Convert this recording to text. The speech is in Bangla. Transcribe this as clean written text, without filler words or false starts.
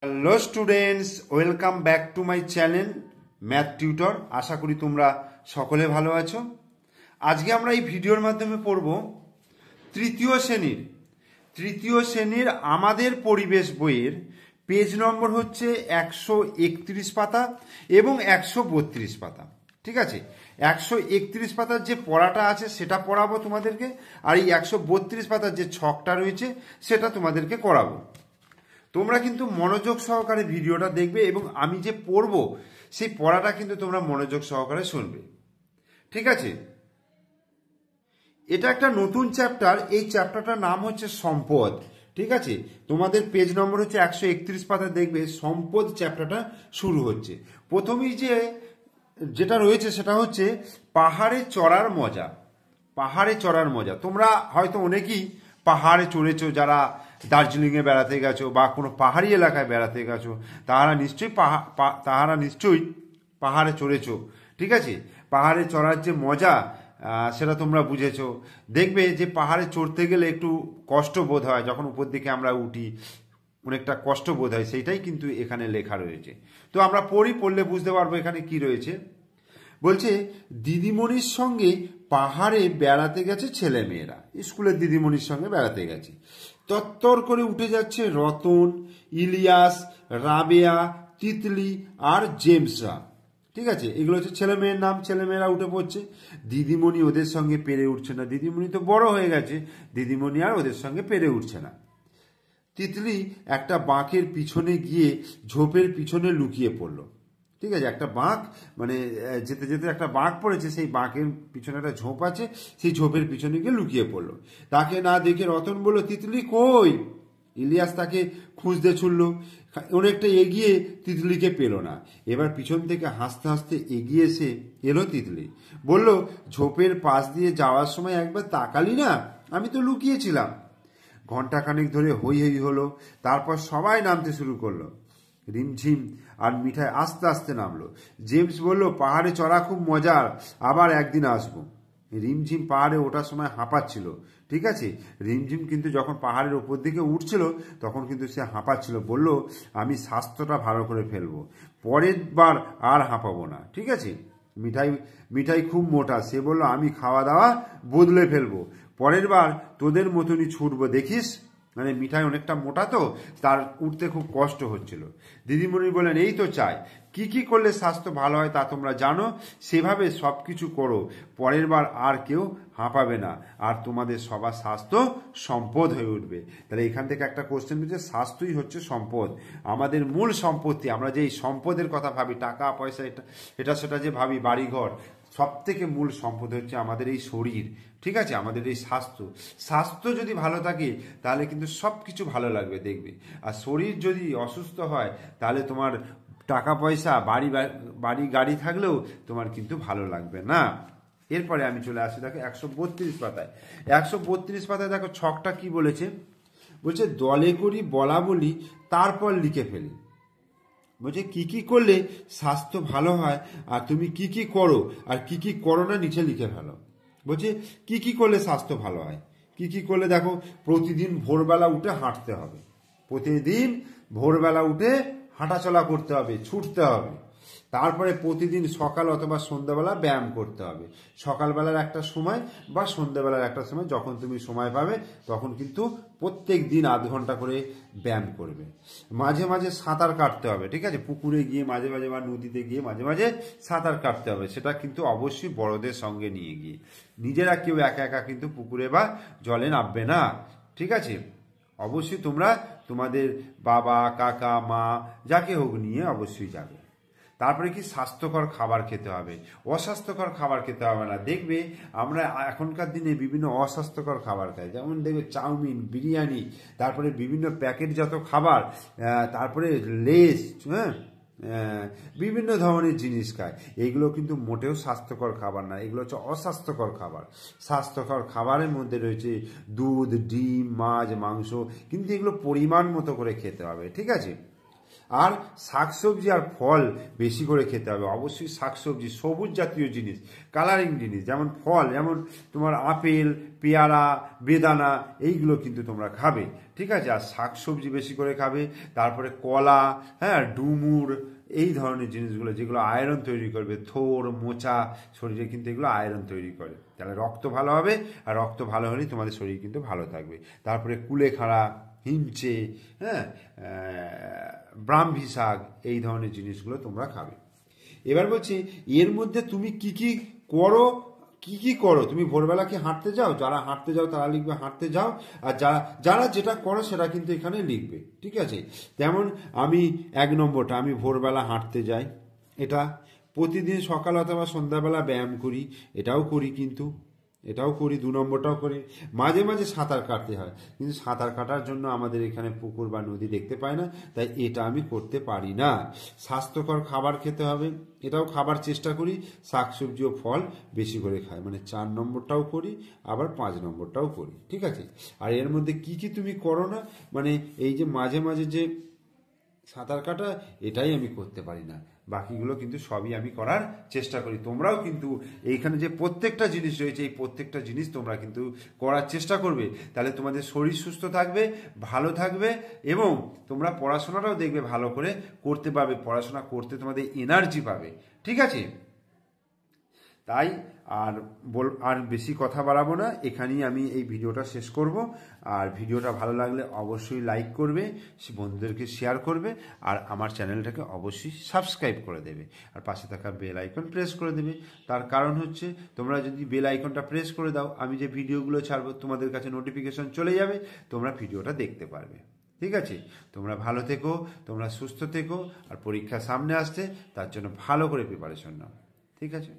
Hello students, welcome back to my channel math tutor. আশা করি তোমরা সকলে ভালো আছো। আজকে আমরা এই ভিডিওর মাধ্যমে পড়ব তৃতীয় শ্রেণীর আমাদের পরিবেশ বইয়ের পেজ নম্বর হচ্ছে 131 পাতা এবং 132 পাতা। ঠিক আছে, 131 পাতার যে পড়াটা আছে সেটা পড়াবো তোমাদেরকে, আর এই 132 পাতার যে ছকটা রয়েছে সেটা তোমাদেরকে করাবো। তোমরা কিন্তু মনোযোগ সহকারে ভিডিওটা দেখবে এবং আমি যে পড়বো সেই পড়াটা কিন্তু তোমরা মনোযোগ সহকারে শুনবে। ঠিক আছে, এটা একটা নতুন চ্যাপ্টার। এই চ্যাপ্টারটার নাম হচ্ছে সম্পদ। ঠিক আছে, তোমাদের পেজ নম্বর হচ্ছে 131 পাতা, দেখবে সম্পদ চ্যাপ্টারটা শুরু হচ্ছে। প্রথমেই যেটা রয়েছে সেটা হচ্ছে পাহাড়ে চড়ার মজা। পাহাড়ে চড়ার মজা তোমরা হয়তো অনেকেই পাহাড়ে চড়েছো, যারা দার্জিলিংয়ে বেড়াতে গেছো বা কোনো পাহাড়ি এলাকায় বেড়াতে গেছো তাহারা নিশ্চয়ই পাহাড়ে চড়েছো। ঠিক আছে, পাহাড়ে চড়ার যে মজা সেটা তোমরা বুঝেছো। দেখবে যে পাহাড়ে চড়তে গেলে একটু কষ্ট বোধ হয়, যখন উপর দিকে আমরা উঠি অনেকটা কষ্ট বোধ হয়, সেইটাই কিন্তু এখানে লেখা রয়েছে। তো আমরা পড়লে বুঝতে পারবো এখানে কি রয়েছে। বলছে দিদিমণির সঙ্গে পাহাড়ে বেড়াতে গেছে ছেলেমেয়েরা, স্কুলের দিদিমণির সঙ্গে বেড়াতে গেছে। তত্তর করে উঠে যাচ্ছে রতন, ইলিয়াস, রাবেয়া, তিতলি আর জেমসরা। ঠিক আছে, এগুলো হচ্ছে ছেলে মেয়ের নাম। ছেলেমেয়েরা উঠে পড়ছে। দিদিমণি ওদের সঙ্গে পেরে উঠছে না, দিদিমণি তো বড় হয়ে গেছে, দিদিমণি আর ওদের সঙ্গে পেরে উঠছে না। তিতলি একটা বাঁকের পিছনে গিয়ে ঝোপের পিছনে লুকিয়ে পড়লো। ঠিক আছে, একটা বাঁক মানে যেতে যেতে একটা বাঁক পড়েছে, সেই বাঁকের পিছনে একটা ঝোপ আছে, সেই ঝোপের পিছনে গিয়ে লুকিয়ে পড়লো। তাকে না দেখে রতন বলল, তিতলি কই? ইলিয়াস তাকে খুঁজতে ছুটল, অনেকটা এগিয়ে তিতলিকে পেল না। এবার পিছন থেকে হাসতে হাসতে এগিয়ে এসে এলো তিতলি, বলল, ঝোপের পাশ দিয়ে যাওয়ার সময় একবার তাকালি না? আমি তো লুকিয়েছিলাম। ঘণ্টাখানেক ধরে হই হই হলো, তারপর সবাই নামতে শুরু করলো। রিমঝিম আর মিঠাই আস্তে আস্তে নামলো। জেমস বলল, পাহাড়ে চড়া খুব মজার, আবার একদিন আসবো। রিমঝিম পাহাড়ে ওঠার সময় হাঁপাচ্ছিল। ঠিক আছে, রিমঝিম কিন্তু যখন পাহাড়ের ওপর দিকে উঠছিল তখন কিন্তু সে হাঁপাচ্ছিল। বলল, আমি স্বাস্থ্যটা ভালো করে ফেলবো, পরের বার আর হাঁপাবো না। ঠিক আছে, মিঠাই খুব মোটা, সে বলল, আমি খাওয়া দাওয়া বদলে ফেলবো, পরের বার তোদের মতনই ছুটবো, দেখিস। মানে মিঠাই অনেকটা মোটা, তো তার উঠতে খুব কষ্ট হচ্ছিল। দিদিমণি বলেন, এই তো চাই, কি কি করলে স্বাস্থ্য ভালো হয় তা তোমরা জানো, সেভাবে সব কিছু করো, পরের বার আর কেউ হাঁপাবে না, আর তোমাদের সবার স্বাস্থ্য সম্পদ হয়ে উঠবে। তাহলে এখান থেকে একটা কোশ্চেন হচ্ছে, স্বাস্থ্যই হচ্ছে সম্পদ, আমাদের মূল সম্পত্তি। আমরা যে এই সম্পদের কথা ভাবি, টাকা পয়সা এটা সেটা যে ভাবি, বাড়িঘর, সব থেকে মূল সম্পদ হচ্ছে আমাদের এই শরীর। ঠিক আছে, আমাদের এই স্বাস্থ্য যদি ভালো থাকে তাহলে কিন্তু সব কিছু ভালো লাগবে, দেখবে। আর শরীর যদি অসুস্থ হয় তাহলে তোমার টাকা পয়সা, বাড়ি গাড়ি থাকলেও তোমার কিন্তু ভালো লাগবে না। এরপরে আমি চলে আসি, দেখো 132 পাতায়। 132 পাতায় দেখো ছকটা কি বলেছে। বলছে, দলে করি বলা বলি, তারপর লিখে ফেলি। বলছে কি কি করলে স্বাস্থ্য ভালো হয়, আর তুমি কি কি করো আর কি কি করো না নিচে লিখে ফেলো। বলছে কি কি করলে স্বাস্থ্য ভালো হয়। কি কি করলে দেখো, প্রতিদিন ভোরবেলা উঠে হাঁটতে হবে, প্রতিদিন ভোরবেলা উঠে হাঁটাচলা করতে হবে, ছুটতে হবে। তারপরে প্রতিদিন সকাল অথবা সন্ধ্যাবেলা ব্যায়াম করতে হবে। সকালবেলার একটা সময় বা সন্ধ্যাবেলার একটা সময়, যখন তুমি সময় পাবে তখন কিন্তু প্রত্যেক দিন আধ ঘন্টা করে ব্যায়াম করবে। মাঝে মাঝে সাঁতার কাটতে হবে। ঠিক আছে, পুকুরে গিয়ে মাঝে মাঝে বা নদীতে গিয়ে মাঝে মাঝে সাঁতার কাটতে হবে। সেটা কিন্তু অবশ্যই বড়দের সঙ্গে নিয়ে গিয়ে, নিজেরা কেউ একা একা কিন্তু পুকুরে বা জলে নামবে না। ঠিক আছে, অবশ্যই তোমরা তোমাদের বাবা, কাকা, মা, যাকে হোক নিয়ে অবশ্যই যাবে। তারপরে কি, স্বাস্থ্যকর খাবার খেতে হবে, অস্বাস্থ্যকর খাবার খেতে হবে না। দেখবে আমরা এখনকার দিনে বিভিন্ন অস্বাস্থ্যকর খাবার খাই, যেমন দেখবে চাউমিন, বিরিয়ানি, তারপরে বিভিন্ন প্যাকেটজাত খাবার, তারপরে লেস, বিভিন্ন ধরনের জিনিস খায়। এইগুলো কিন্তু মোটেও স্বাস্থ্যকর খাবার না, এগুলো হচ্ছে অস্বাস্থ্যকর খাবার। স্বাস্থ্যকর খাবারের মধ্যে রয়েছে দুধ, ডিম, মাছ, মাংস, কিন্তু এগুলো পরিমাণ মতো করে খেতে হবে। ঠিক আছে, আর শাকসবজি আর ফল বেশি করে খেতে হবে, অবশ্যই শাকসবজি, সবুজ জাতীয় জিনিস, কালারিং জিনিস, যেমন ফল, যেমন তোমার আপেল, পেয়ারা, বেদানা, এইগুলো কিন্তু তোমরা খাবে, ঠিক আছে। আর শাকসবজি বেশি করে খাবে, তারপরে কলা, হ্যাঁ, ডুমুর, এই ধরনের জিনিসগুলো যেগুলো আয়রন তৈরি করবে, থোড়, মোচা, শরীরে কিন্তু এগুলো আয়রন তৈরি করে, তাহলে রক্ত ভালো হবে, আর রক্ত ভালো হলেই তোমাদের শরীর কিন্তু ভালো থাকবে। তারপরে কুলেখাড়া, হিমচে, হ্যাঁ, ব্রাহ্মী শাক, এই ধরনের জিনিসগুলো তোমরা খাবে। এবার বলছি এর মধ্যে তুমি কি কি করো, কি কি করো। তুমি ভোরবেলা কি হাঁটতে যাও? যারা হাঁটতে যাও তারা লিখবে হাঁটতে যাও, আর যারা যারা যেটা করো সেটা কিন্তু এখানে লিখবে, ঠিক আছে। তেমন আমি 1 নম্বরটা, আমি ভোরবেলা হাঁটতে যাই, এটা প্রতিদিন সকাল অথবা সন্ধ্যাবেলা ব্যায়াম করি, এটাও করি, কিন্তু এটাও করি। 2 নম্বরটাও করি। মাঝে মাঝে সাঁতার কাটতে হয়, কিন্তু সাঁতার কাটার জন্য আমাদের এখানে পুকুর বা নদী দেখতে পাই না, তাই এটা আমি করতে পারি না। স্বাস্থ্যকর খাবার খেতে হবে, এটাও খাবার চেষ্টা করি। শাকসবজি ও ফল বেশি করে খাই, মানে 4 নম্বরটাও করি, আবার 5 নম্বরটাও করি, ঠিক আছে। আর এর মধ্যে কি কি তুমি করো না, মানে এই যে মাঝে মাঝে যে সাঁতার কাটা, এটাই আমি করতে পারি না, বাকিগুলো কিন্তু সবই আমি করার চেষ্টা করি। তোমরাও কিন্তু এইখানে যে প্রত্যেকটা জিনিস রয়েছে, এই প্রত্যেকটা জিনিস তোমরা কিন্তু করার চেষ্টা করবে, তাহলে তোমাদের শরীর সুস্থ থাকবে, ভালো থাকবে, এবং তোমরা পড়াশোনাটাও দেখবে ভালো করে করতে পারবে, পড়াশোনা করতে তোমাদের এনার্জি পাবে, ঠিক আছে। তাই আর বেশি কথা বাড়াবো না, এখানেই আমি এই ভিডিওটা শেষ করব। আর ভিডিওটা ভালো লাগলে অবশ্যই লাইক করবে, বন্ধুদেরকে শেয়ার করবে, আর আমার চ্যানেলটাকে অবশ্যই সাবস্ক্রাইব করে দেবে, আর পাশে থাকা বেল আইকন প্রেস করে দেবে। তার কারণ হচ্ছে তোমরা যদি বেল আইকনটা প্রেস করে দাও, আমি যে ভিডিওগুলো ছাড়বো তোমাদের কাছে নোটিফিকেশন চলে যাবে, তোমরা ভিডিওটা দেখতে পারবে, ঠিক আছে। তোমরা ভালো থেকো, তোমরা সুস্থ থেকো, আর পরীক্ষা সামনে আসছে, তার জন্য ভালো করে প্রিপারেশন নাও, ঠিক আছে।